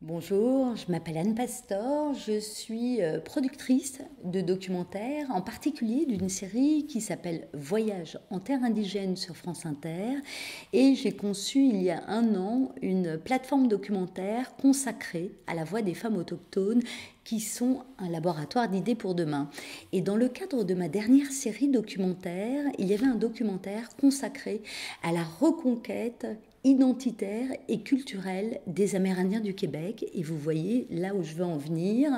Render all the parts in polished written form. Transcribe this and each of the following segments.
Bonjour, je m'appelle Anne Pastor, je suis productrice de documentaires, en particulier d'une série qui s'appelle Voyage en terre indigène sur France Inter, et j'ai conçu il y a un an une plateforme documentaire consacrée à la voix des femmes autochtones qui sont un laboratoire d'idées pour demain. Et dans le cadre de ma dernière série documentaire, il y avait un documentaire consacré à la reconquête identitaire et culturelle des Amérindiens du Québec. Et vous voyez là où je veux en venir,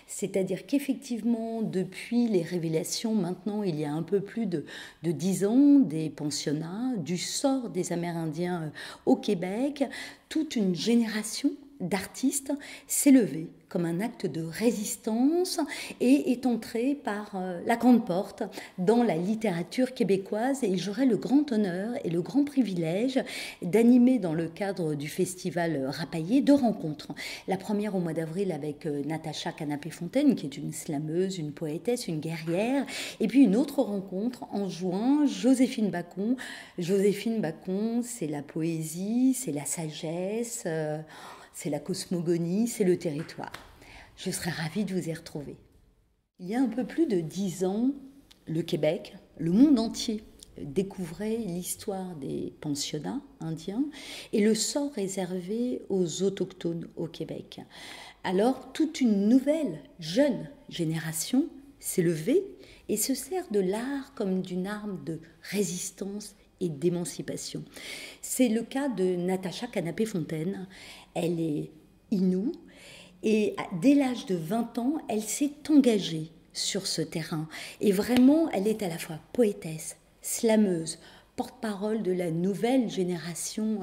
c'est-à-dire qu'effectivement, depuis les révélations, maintenant, il y a un peu plus de 10 ans, des pensionnats, du sort des Amérindiens au Québec, toute une génération d'artistes s'est levée comme un acte de résistance et est entrée par la grande porte dans la littérature québécoise. Et j'aurai le grand honneur et le grand privilège d'animer dans le cadre du festival Rapaillé 2 rencontres. La première au mois d'avril avec Natacha Canapé-Fontaine, qui est une slameuse, une poétesse, une guerrière. Et puis une autre rencontre en juin, Joséphine Bacon. Joséphine Bacon, c'est la poésie, c'est la sagesse, c'est la cosmogonie, c'est le territoire. Je serais ravie de vous y retrouver. Il y a un peu plus de 10 ans, le Québec, le monde entier découvrait l'histoire des pensionnats indiens et le sort réservé aux autochtones au Québec. Alors, toute une nouvelle, jeune génération s'est levée et se sert de l'art comme d'une arme de résistance et d'émancipation. C'est le cas de Natacha Canapé-Fontaine. Elle est inoue et dès l'âge de 20 ans, elle s'est engagée sur ce terrain. Et vraiment, elle est à la fois poétesse, slameuse, porte-parole de la nouvelle génération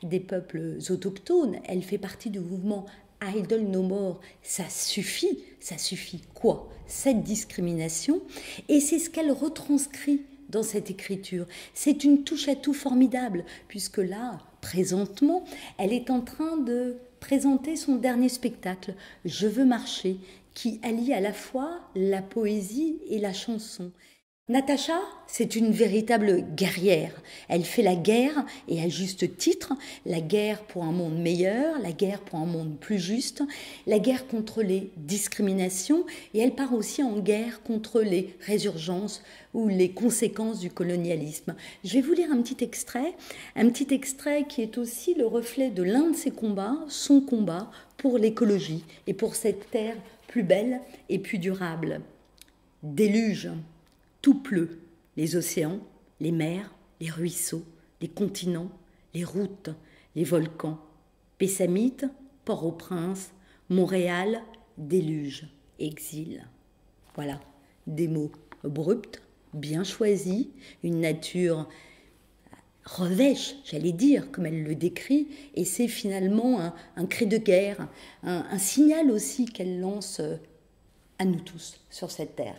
des peuples autochtones. Elle fait partie du mouvement Idle No More. Ça suffit quoi? Cette discrimination. Et c'est ce qu'elle retranscrit dans cette écriture. C'est une touche-à-tout formidable, puisque là, présentement, elle est en train de présenter son dernier spectacle, Je veux marcher, qui allie à la fois la poésie et la chanson. Natacha, c'est une véritable guerrière. Elle fait la guerre, et à juste titre, la guerre pour un monde meilleur, la guerre pour un monde plus juste, la guerre contre les discriminations, et elle part aussi en guerre contre les résurgences ou les conséquences du colonialisme. Je vais vous lire un petit extrait qui est aussi le reflet de l'un de ses combats, son combat pour l'écologie et pour cette terre plus belle et plus durable. Déluge. Tout pleut, les océans, les mers, les ruisseaux, les continents, les routes, les volcans. Pessamite, Port-au-Prince, Montréal, déluge, exil. Voilà, des mots abrupts, bien choisis, une nature revêche, j'allais dire, comme elle le décrit, et c'est finalement un cri de guerre, un signal aussi qu'elle lance à nous tous sur cette terre.